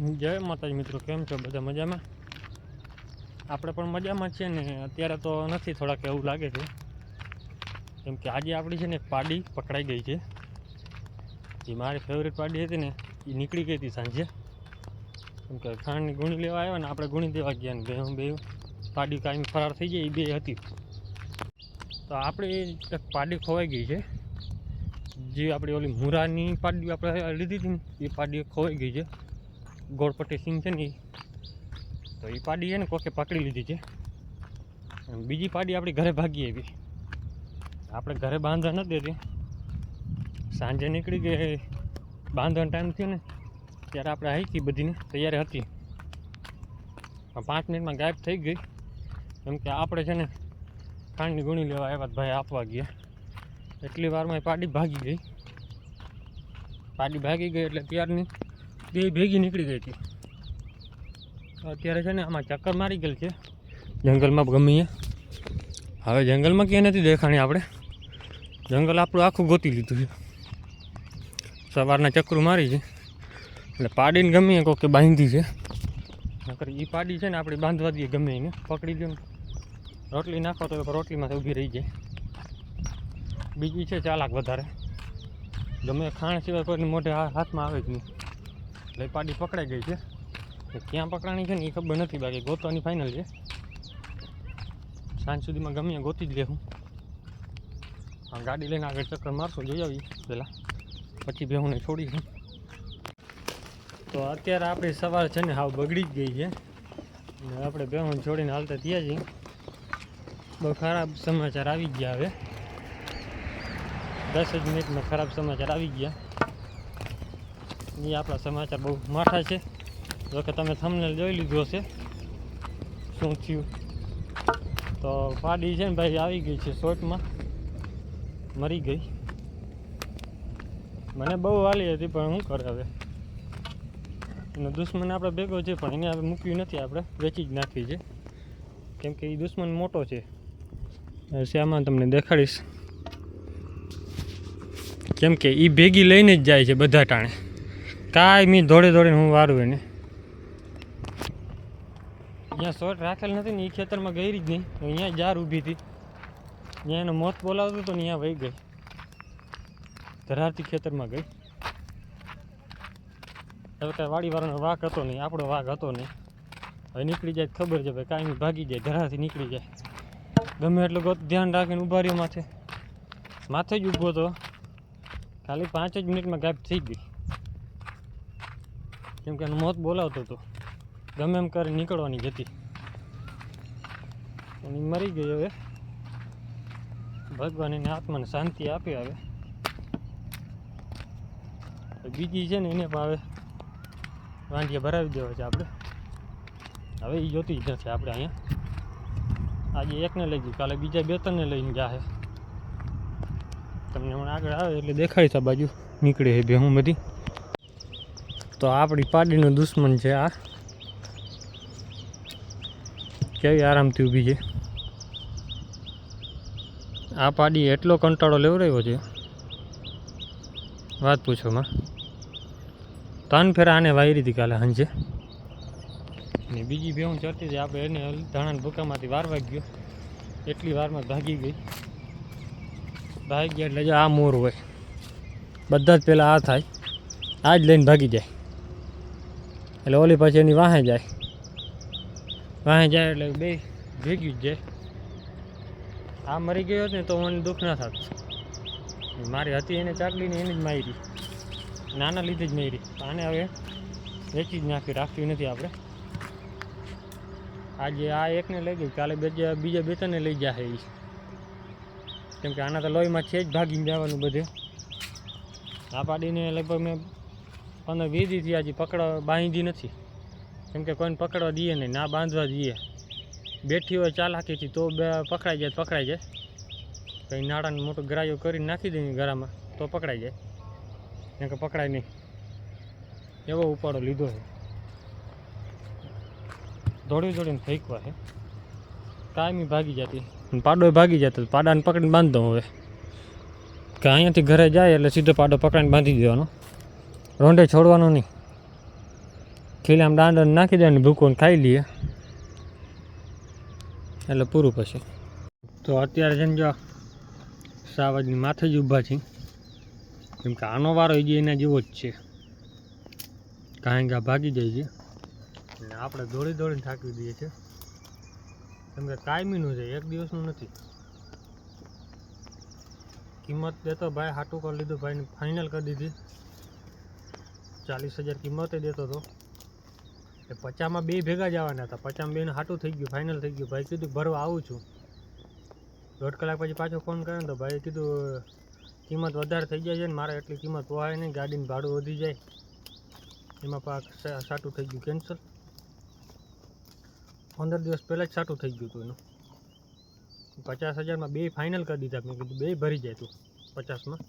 જય માતાજી મિત્રો, કેમ છો બધા? મજામાં? આપણે પણ મજામાં છીએ ને. અત્યારે તો નથી, થોડાક એવું લાગે છે કેમ કે આજે આપણી છે ને પાડી પકડાઈ ગઈ છે. જે મારી ફેવરેટ પાડી હતી ને એ નીકળી ગઈ હતી સાંજે. કેમ કે ખાંડની ગુણી લેવા આવ્યા ને આપણે ગુણી દેવા ગયા ને બે પાડી કાંઈ ફરાર થઈ જાય એ બે હતી. તો આપણી એક પાડી ખોવાઈ ગઈ છે. જે આપણી ઓલી મુરાની પાડી આપણે લીધી હતી ને એ પાડી ખોવાઈ ગઈ છે. ગોળપટ્ટી સિંગ છે ને તો એ પાડી છે ને કોકે પકડી લીધી છે. બીજી પાડી આપણી ઘરે ભાગી આવી. આપણે ઘરે બાંધવા નથી દેતી. સાંજે નીકળી ગઈ, બાંધવાનો ટાઈમ થયો ને ત્યારે આપણે હાઈકી બધીને તૈયારી હતી. 5 મિનિટમાં ગાયબ થઈ ગઈ. કેમ કે આપણે છે ને ખાંડની ગુણી લેવા આવ્યા, ભાઈ આપવા ગયા. એટલી વારમાં એ પાડી ભાગી ગઈ. પાડી ભાગી ગઈ એટલે ત્યારની બે ભેગી નીકળી ગઈ હતી. અત્યારે છે ને આમાં ચક્કર મારી ગયેલ છે જંગલમાં ગમે. હવે જંગલમાં ક્યાંય નથી દેખાણી. આપણે જંગલ આપણું આખું ગોતી લીધું છે. સવારના ચક્કરું મારી છે એટલે પાડીને ગમે કોકે બાંધી છે. નકર એ પાડી છે ને આપણે બાંધવા દઈએ, ગમે એને પકડી દો ને રોટલી નાખો તો રોટલીમાં ઊભી રહી જાય. બીજી છે ચાલાક વધારે, ગમે ખાણ સિવાય કોઈને મોઢે હાથમાં આવે જ નહીં. એટલે પાડી પકડાઈ ગઈ છે. ક્યાં પકડાણી છે ને એ ખબર નથી, બાકી ગોતવાની ફાઇનલ છે. સાંજ સુધીમાં ગમે ગોતી જ લેવું. હા, ગાડી લઈને આગળ ચક્કર મારશું, જોઈ આવીએ પહેલાં, પછી બેહુને છોડીશું. તો અત્યારે આપણી સવાર છે ને હાવ બગડી જ ગઈ છે અને આપણે બેહુને છોડીને હાલતા થયા છીએ. બહુ ખરાબ સમાચાર આવી ગયા. હવે 10 જ મિનિટમાં ખરાબ સમાચાર આવી ગયા. એ આપણા સમાચાર બહુ માઠા છે. જો કે તમે થંબનેલ જોઈ લીધું હશે શું થયું. તો પાડી છે ને ભાઈ આવી ગઈ છે શોર્ટમાં, મરી ગઈ. મને બહુ વાલી હતી પણ શું કરે હવે, એનો દુશ્મન આપણે ભેગો છે પણ એને હવે મૂક્યું નથી, આપણે વેચી જ નાખી છે. કેમ કે એ દુશ્મન મોટો છે. શ્યામાં તમને દેખાડીશ. કેમ કે એ ભેગી લઈને જ જાય છે બધા ટાણે. કાંઈ મેં દોડે દોડીને હું વારું એને. જ્યાં શોર્ટ રાખેલ નથી ને એ ખેતરમાં ગઈ જ નહીં. અહીંયા જાર ઊભી હતી, જ્યાં એનો મોત બોલાવતું હતું ને ત્યાં વહી ગઈ. ધરારતી ખેતરમાં ગઈ. હવે કાંઈ વાડીવાળાનો વાઘ હતો નહીં, આપણો વાઘ હતો નહીં. હવે નીકળી જાય ખબર છે ભાઈ, કાંઈ ભાગી જાય, ધરારથી નીકળી જાય. ગમે એટલું ગોત ધ્યાન રાખીને ઊભા રહ્યો માથે જ ઊભો હતો. ખાલી 5 જ મિનિટમાં ગાયબ થઈ ગઈ. કેમ કે એનું મોત બોલાવતો હતો, ગમે એમ કરી નીકળવાની જતી. અને મરી ગઈ. હવે ભગવાન એને આત્માને શાંતિ આપી. હવે બીજી છે ને એને પણ હવે વાંઢિયા ભરાવી દેવા છે આપણે. હવે એ જોતી જ નથી આપણે અહીંયા. આજે એકને લઈ ગઈ, કાલે બીજા 2-3ને લઈને જાહે. તમને હમણાં આગળ આવે એટલે દેખાય છે બાજુ નીકળે છે ભેહું બધી. તો આપણી પાડીનો દુશ્મન છે આ. કેવી આરામથી ઊભી છે. આ પાડી એટલો કંટાળો લેવડાવ્યો છે વાત પૂછોમાં. 3 ફેરા આને વાયરી હતી કાલે સાંજે. ને બીજી ભેહું ચડતી હતી, આપણે એને ધાણાના ભૂકામાંથી વારવા ગયો. એટલી વારમાં ભાગી ગઈ. ભાગી ગયા એટલે આ મોર હોય બધા જ પહેલાં આ થાય, આ જ લઈને ભાગી જાય. એટલે ઓલી પછી એની વાહે જાય. વાહે જાય એટલે બે ભેગી જ જાય. આ મરી ગયો ને તો મને દુઃખ ના થાત. મારી હતી એને ચાકલીને એને જ મારી, નાના લીધે જ મારી. આને હવે વેચી જ નાખી, રાખવી નથી આપણે. આજે આ એકને લઈ ગઈ, કાલે બીજા 2-3ને લઈ જાય એ. કેમ કે આના તો લોહીમાં છે જ ભાગીને જવાનું બધે. આ પાડીને લગભગ મેં 15-20 દીથી આજે પકડવા બાંધી નથી. કેમ કે કોઈને પકડવા દઈએ નહીં, ના બાંધવા દઈએ. બેઠી હોય ચાલાકીથી તો પકડાઈ જાય. કંઈ નાળાને મોટો ગ્રાયો કરીને નાખી દઈએ ગળામાં તો પકડાઈ જાય. કેમ કે પકડાય નહીં એવો ઉપાડો લીધો છે. દોડીને ફેંકવા છે. કાયમી ભાગી જતી, પાડો ભાગી જતો. પાડાને પકડીને બાંધ દઉં હવે. કે અહીંયાથી ઘરે જાય એટલે સીધો પાડો પકડીને બાંધી દેવાનો, રોંઢે છોડવાનો નહીં. ખીલામાં દાંડો નાખી દે ને ભૂકોને ખાઈ લઈએ એટલે પૂરું પછી. તો અત્યારે છે ને જો સાવજની માથે જ ઊભા છે, કેમ કે આનો વારો એ જે એના જેવો જ છે. કાંઈ ગા ભાગી જાય છે અને આપણે દોડી દોડીને થાકી દઈએ છીએ, કેમ કે કાયમીનું છે, એક દિવસનું નથી. કિંમત દેતો ભાઈ હાટું કરી લીધું, ભાઈને ફાઇનલ કરી દીધી. 40,000 કિંમતે દેતો હતો, એ 50માં બે ભેગા જવાના હતા. 50માં બેનું હાટું થઈ ગયું, ફાઇનલ થઈ ગયું. ભાઈ કીધું ભરવા આવું છું. 1.5 કલાક પછી પાછો ફોન કર્યો તો ભાઈ કીધું કિંમત વધારે થઈ જાય છે ને મારે એટલી કિંમત પોહાય નહીં, ગાડીનું ભાડું વધી જાય. એમાં પાક સાટું થઈ ગયું કેન્સલ. 15 દિવસ પહેલાં જ સાટું થઈ ગયું હતું એનું. 50,000માં બે ફાઇનલ કરી દીધા. મેં કીધું બે ભરી જાય તું, 50માં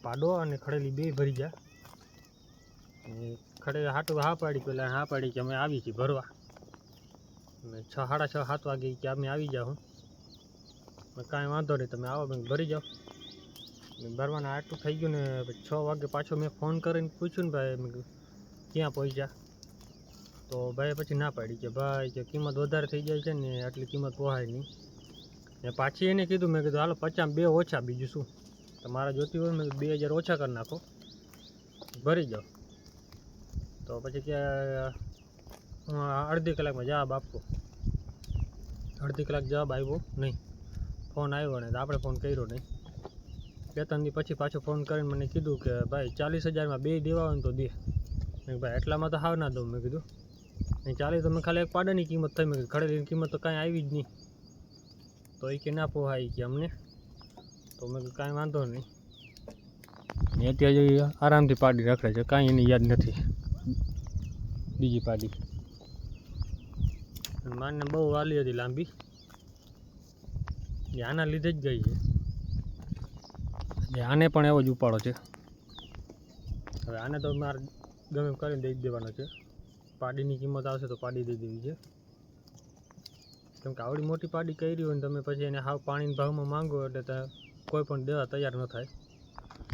પાડો અને ખડેલી બે ભરી જાય. ખડે હાટું હા પાડી, પહેલાં હા પાડી કે અમે આવી છીએ ભરવા. મેં 6, 6:30, 7 વાગે કે અમે આવી જાઉં. કાંઈ વાંધો નહીં, તમે આવો, મેં ભરી જાઓ. ભરવાના આટલું થઈ ગયું ને 6 વાગે પાછો મેં ફોન કરીને પૂછ્યું ને ભાઈ, મેં ક્યાં પહોંચ્યા? તો ભાઈ પછી ના પાડી કે ભાઈ કે કિંમત વધારે થઈ જાય છે ને આટલી કિંમત પોહાય નહીં. ને પાછી એને કીધું, મેં કીધું હાલો 50માં બે ઓછા, બીજું શું તમારે જોતી હોય મેં 2,000 ઓછા કરી નાખો, ભરી જાઓ. તો પછી કે અડધી કલાકમાં જવાબ આપો. અડધી કલાક જવાબ આવ્યો નહીં, ફોન આવ્યો ને આપણે ફોન કર્યો નહીં. 2-3 દી પછી પાછો ફોન કરીને મને કીધું કે ભાઈ 40,000માં બે દેવા હોય ને તો દે. મેં ભાઈ એટલામાં તો હાવ ના દઉં. મેં કીધું નહીં 40 તો મેં ખાલી એક પાડાની કિંમત થઈ. મેં કીધું ખડેલીની કિંમત તો કાંઈ આવી જ નહીં. તો એ કે ના પોહાય કે અમને. તો મેં કીધું કાંઈ વાંધો નહીં. ને અત્યારે આરામથી પાડી રખડે છે, કાંઈ એની યાદ નથી બીજી પાડી. માને બહુ વાલી હતી લાંબી, એ આના લીધે જ ગઈ છે. આને પણ એવો જ ઉપાડો છે. હવે આને તો મારે ગમે એમ કરીને દઈ દેવાનો છે. પાડીની કિંમત આવશે તો પાડી દઈ દેવી છે, કેમ કે આવડી મોટી પાડી કરી હોય ને તમે પછી એને હાવ પાણીના ભાવમાં માંગો એટલે કોઈ પણ દેવા તૈયાર ન થાય.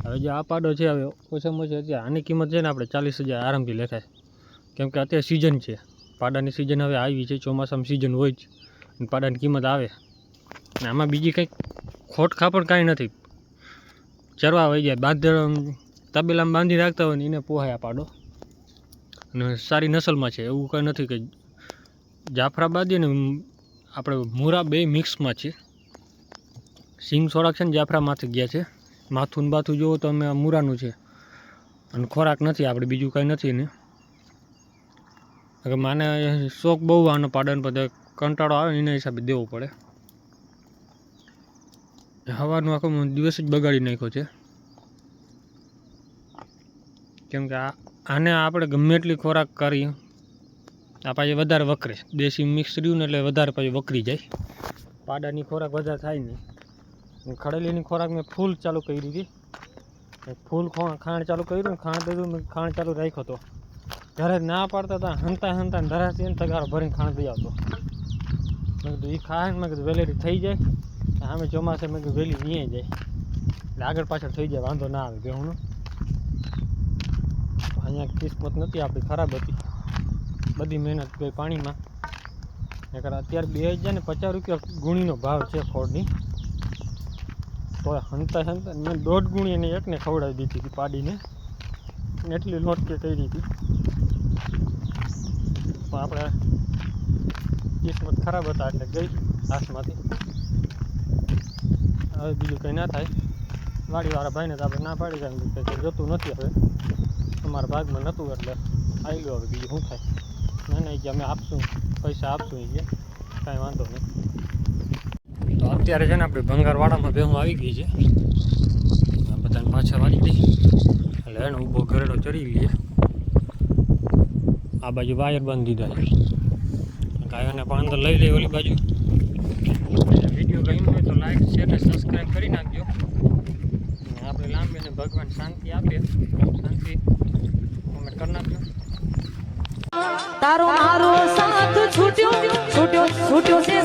હવે જે આ પાડો છે, હવે ઓછામાં ઓછી અત્યારે આની કિંમત છે ને આપણે 40,000 આરામથી લેખાય, કેમ કે અત્યારે સિઝન છે, પાડાની સિઝન હવે આવી છે. ચોમાસામાં સિઝન હોય જ અને પાડાની કિંમત આવે. અને આમાં બીજી કંઈક ખોટ ખાપણ કાંઈ નથી. ચરવા વહી જાય, તબેલામાં બાંધી રાખતા હોય ને એને પોહાય આ પાડો, અને સારી નસલમાં છે. એવું કંઈ નથી કે જાફરાબાદી ને આપણે મૂરા બે મિક્સમાં છે. સિંગ થોડાક છે ને જાફરામાંથી ગયા છે. માથું ને બાથું જોવો તો અમે મૂરાનું છે, અને ખોરાક નથી આપણે બીજું કાંઈ નથી એને. માને શોખ બહુ આનો પાડવાનો, બધો કંટાળો આવે ને એના હિસાબે દેવો પડે. હવાનું આખો દિવસ જ બગાડી નાખ્યો છે, કેમ કે આને આપણે ગમે એટલી ખોરાક કરીએ આ પાછી વધારે વકરે. દેશી મિક્સ રહ્યું ને એટલે વધારે પછી વકરી જાય. પાડાની ખોરાક વધારે થાય નહીં. ખડેલીની ખોરાક મેં ફૂલ ચાલુ કરી હતી, ફૂલ ખાણ ચાલુ કર્યું ને ખાણ દીધું, મેં ખાણ ચાલુ રાખ્યો હતો. ઘરે ના પાડતા હતા, હંતા ને ધરાશી ને તગારો ભરીને ખાણ દઈ આવતો. મેં કીધું એ ખાય ને, મેં કીધું વેલેરી થઈ જાય. આમે ચોમાસે મેં કીધું વહેલી વીએ જાય એટલે આગળ પાછળ થઈ જાય, વાંધો ના આવે બેહુંનો. અહીંયા કિસ્મત નથી આપણી, ખરાબ હતી. બધી મહેનત ગઈ પાણીમાં. નકર અત્યારે 2,050 રૂપિયા ગુણીનો ભાવ છે ખોળની. તો હંતા મેં 1.5 ગુણી એને એકને ખવડાવી દીધી હતી પાડીને, એટલી લોટ કે કરી હતી. તો આપણે કિસ્મત ખરાબ હતા એટલે ગઈ હાથમાંથી. હવે બીજું કંઈ ના થાય. વાડીવાળા ભાઈને તો આપણે ના પાડી જાય, કંઈ જોતું નથી. હવે અમારા ભાગમાં નહોતું એટલે આવી લો. હવે બીજું શું થાય? ના કે અમે આપશું, પૈસા આપશું, એ કે કાંઈ વાંધો નહીં. તો અત્યારે છે ને આપણે ભંગારવાડામાં ભેહું આવી ગઈ છે. બધાને પાછા વાળી દઈ એટલે એને ઊભો ઘરેડો ચરી લઈએ. આ બાજુ વાયર બાંધી દીધા છે, ગાયોને પણ અંદર લઈ લઈએ ઓલી બાજુ. વિડીયો ગમ્યો હોય તો લાઈક, શેર ને સબસ્ક્રાઈબ કરી નાખજો. આપણે લાંબીને ભગવાન શાંતિ આપે, શાંતિ કોમેન્ટ કરી નાખજો. તારો મારો સાથ છૂટ્યો છૂટ્યો છૂટ્યો છે.